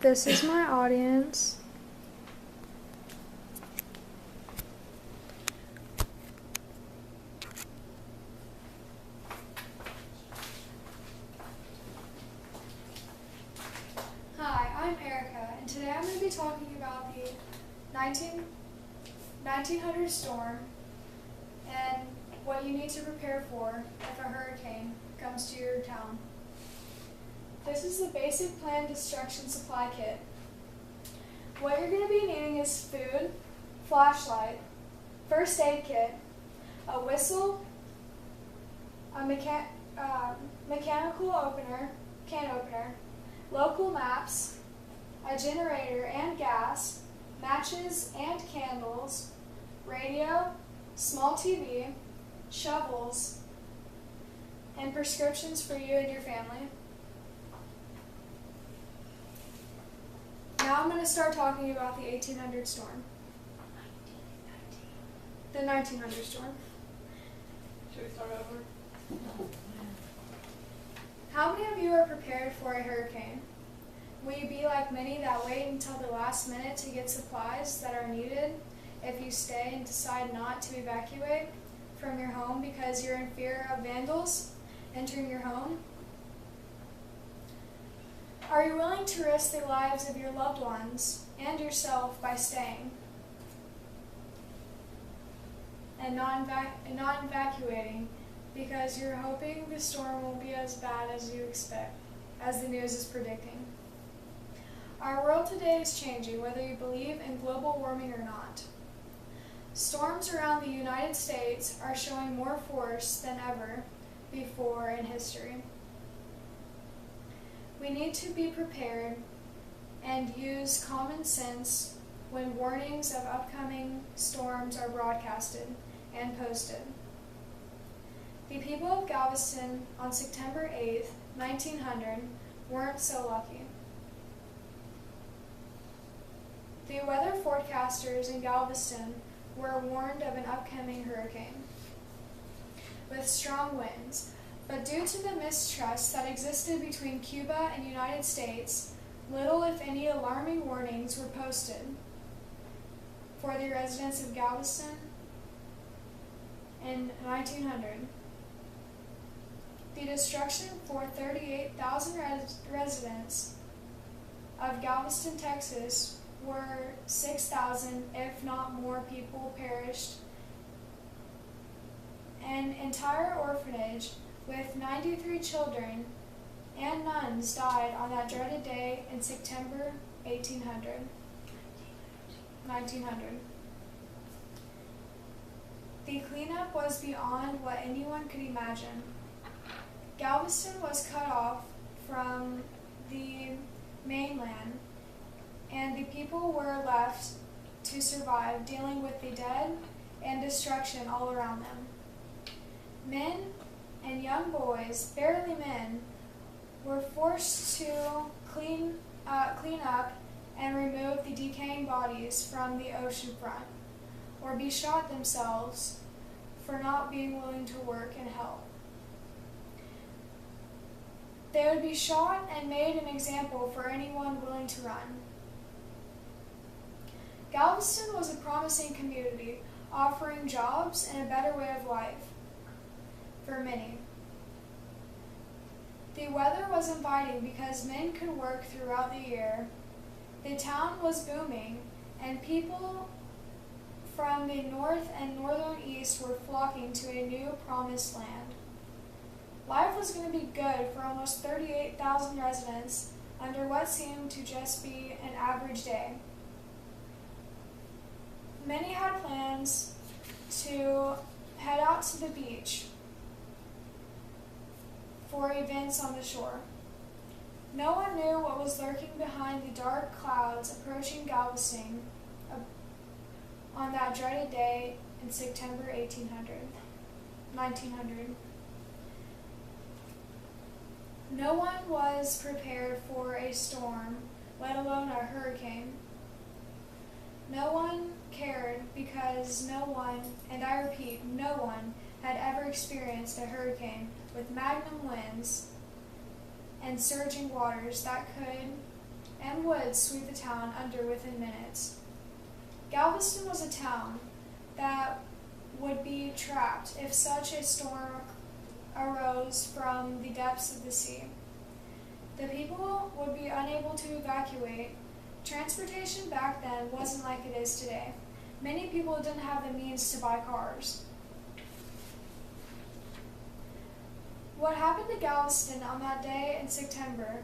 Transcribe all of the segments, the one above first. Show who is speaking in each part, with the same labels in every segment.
Speaker 1: This is my audience. Hi, I'm Erika, and today I'm going to be talking about the 1900 storm and what you need to prepare for if a hurricane comes to your town. This is the basic planned destruction supply kit. What you're going to be needing is food, flashlight, first aid kit, a whistle, a mechanical can opener, local maps, a generator and gas, matches and candles, radio, small TV, shovels, and prescriptions for you and your family. Now I'm going to start talking about the 1800 storm. The 1900 storm.
Speaker 2: Should we start over?
Speaker 1: How many of you are prepared for a hurricane? Will you be like many that wait until the last minute to get supplies that are needed if you stay and decide not to evacuate from your home because you're in fear of vandals entering your home? Are you willing to risk the lives of your loved ones and yourself by staying and not evacuating because you're hoping the storm won't be as bad as you expect, as the news is predicting? Our world today is changing, whether you believe in global warming or not. Storms around the United States are showing more force than ever before in history. We need to be prepared and use common sense when warnings of upcoming storms are broadcasted and posted. The people of Galveston on September 8th, 1900 weren't so lucky. The weather forecasters in Galveston were warned of an upcoming hurricane with strong winds, but due to the mistrust that existed between Cuba and the United States, little if any alarming warnings were posted for the residents of Galveston in 1900. The destruction for 38,000 residents of Galveston, Texas, were 6,000, if not more, people perished. An entire orphanage with 93 children and nuns died on that dreaded day in September 1900. The cleanup was beyond what anyone could imagine. Galveston was cut off from the mainland, and the people were left to survive, dealing with the dead and destruction all around them. Men and young boys, barely men, were forced to clean up and remove the decaying bodies from the ocean front, or be shot themselves for not being willing to work and help. They would be shot and made an example for anyone willing to run. Galveston was a promising community, offering jobs and a better way of life for many. The weather was inviting because men could work throughout the year. The town was booming, and people from the north and northern east were flocking to a new promised land. Life was going to be good for almost 38,000 residents under what seemed to just be an average day. Many had plans to head out to the beach for events on the shore. No one knew what was lurking behind the dark clouds approaching Galveston on that dreaded day in September 1900. No one was prepared for a storm, let alone a hurricane. No one cared because no one, and I repeat, no one, had ever experienced a hurricane with magnum winds and surging waters that could and would sweep the town under within minutes. Galveston was a town that would be trapped if such a storm arose from the depths of the sea. The people would be unable to evacuate. Transportation back then wasn't like it is today. Many people didn't have the means to buy cars. What happened to Galveston on that day in September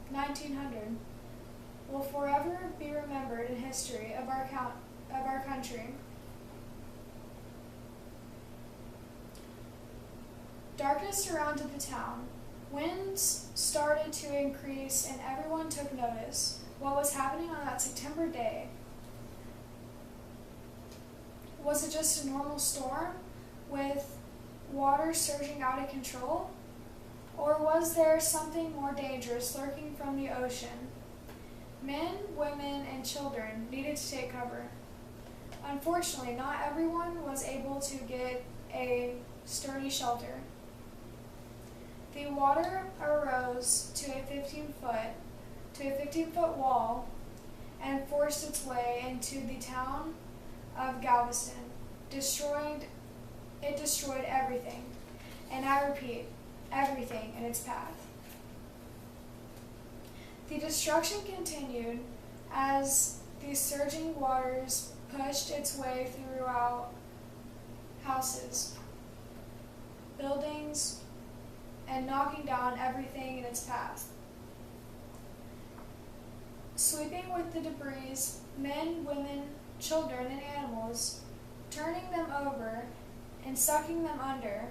Speaker 1: 1900 will forever be remembered in history of our country. Darkness surrounded the town. Winds started to increase and everyone took notice. What was happening on that September day? Was it just a normal storm with water surging out of control? Or was there something more dangerous lurking from the ocean? Men, women, and children needed to take cover. Unfortunately, not everyone was able to get a sturdy shelter. The water arose to a 15-foot wall and forced its way into the town of Galveston. It destroyed everything, and I repeat, everything in its path. The destruction continued as the surging waters pushed its way throughout houses, buildings, and knocking down everything in its path. Sweeping with the debris, men, women, children, and animals, turning them over and sucking them under.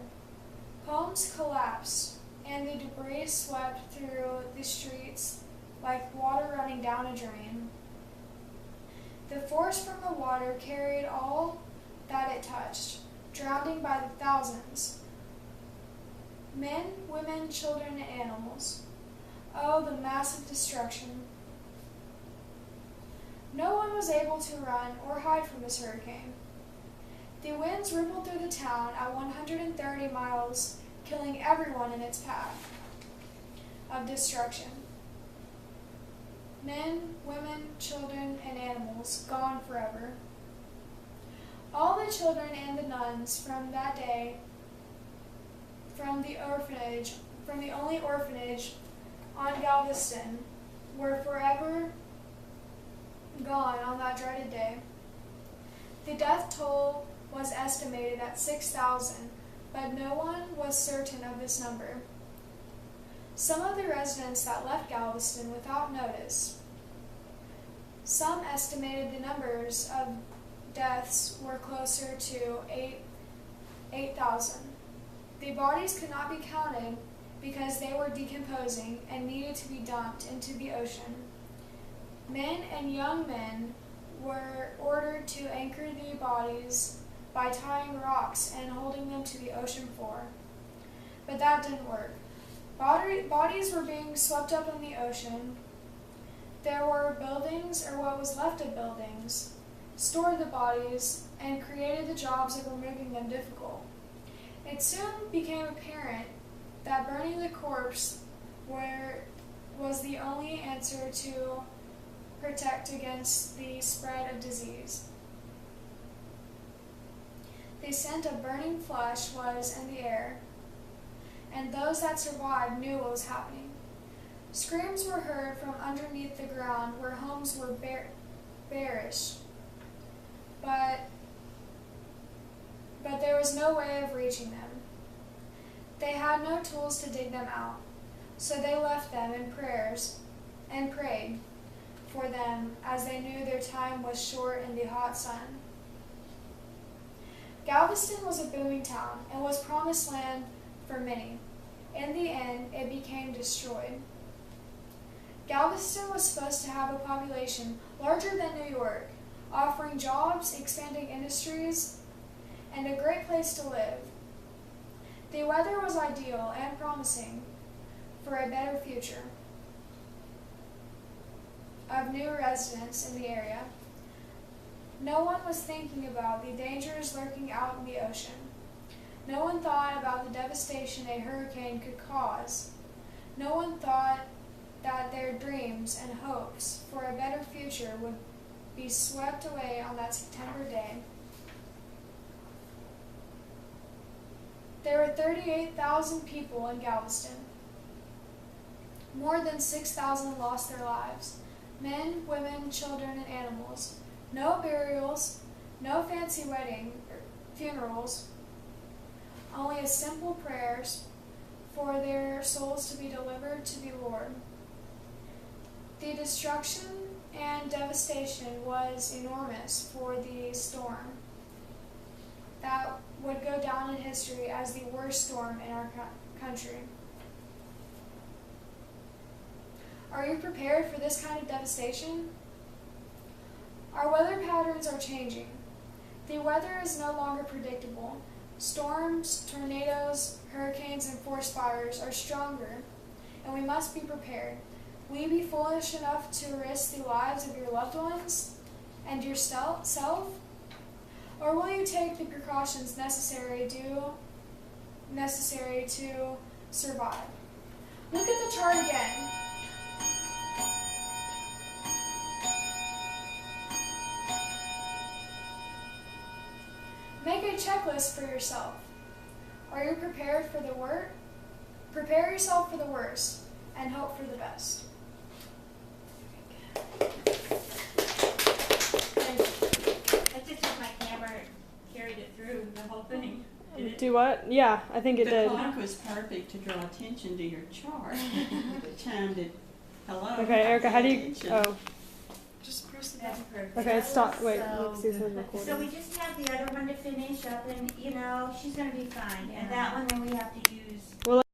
Speaker 1: Homes collapsed, and the debris swept through the streets like water running down a drain. The force from the water carried all that it touched, drowning by the thousands. Men, women, children, and animals. Oh, the massive destruction. No one was able to run or hide from this hurricane. The winds rippled through the town at 130 miles, killing everyone in its path of destruction. Men, women, children, and animals gone forever. All the children and the nuns from that day, from the only orphanage on Galveston, were forever gone on that dreaded day. The death toll was estimated at 6,000, but no one was certain of this number. Some of the residents that left Galveston without notice. Some estimated the numbers of deaths were closer to 8,000. The bodies could not be counted because they were decomposing and needed to be dumped into the ocean. Men and young men were ordered to anchor the bodies by tying rocks and holding them to the ocean floor. But that didn't work. Bodies were being swept up in the ocean. There were buildings, or what was left of buildings, stored the bodies and created the jobs of removing them difficult. It soon became apparent that burning the corpse was the only answer to protect against the spread of disease. The scent of burning flesh was in the air, and those that survived knew what was happening. Screams were heard from underneath the ground where homes were perished, but there was no way of reaching them. They had no tools to dig them out, so they left them in prayers and prayed for them as they knew their time was short in the hot sun. Galveston was a booming town and was promised land for many. In the end, it became destroyed. Galveston was supposed to have a population larger than New York, offering jobs, expanding industries, and a great place to live. The weather was ideal and promising for a better future of new residents in the area. No one was thinking about the dangers lurking out in the ocean. No one thought about the devastation a hurricane could cause. No one thought that their dreams and hopes for a better future would be swept away on that September day. There were 38,000 people in Galveston. More than 6,000 lost their lives. Men, women, children, and animals. No burials, no fancy funerals, only a simple prayers for their souls to be delivered to the Lord. The destruction and devastation was enormous for the storm that would go down in history as the worst storm in our country. Are you prepared for this kind of devastation? Our weather patterns are changing. The weather is no longer predictable. Storms, tornadoes, hurricanes, and forest fires are stronger, and we must be prepared. Will you be foolish enough to risk the lives of your loved ones and yourself? Or will you take the precautions necessary to survive? Look at the chart again. Make a checklist for yourself. Are you prepared for the worst? Prepare yourself for the worst and hope for the best.
Speaker 3: I just took my camera and carried it through the whole thing.
Speaker 4: Do what? Yeah, I think it
Speaker 5: The
Speaker 4: did.
Speaker 5: clock was perfect to draw attention to your chart. It chimed it. Hello.
Speaker 4: Okay, Erica, how do you?
Speaker 5: attention.
Speaker 4: Oh,
Speaker 1: Just press the
Speaker 3: That's
Speaker 1: button.
Speaker 3: perfect.
Speaker 4: okay. Stop. Wait,
Speaker 3: So-
Speaker 4: let's see if it's recording.
Speaker 3: So we just have the other one to finish up, and she's gonna be fine. And that one, then we have to use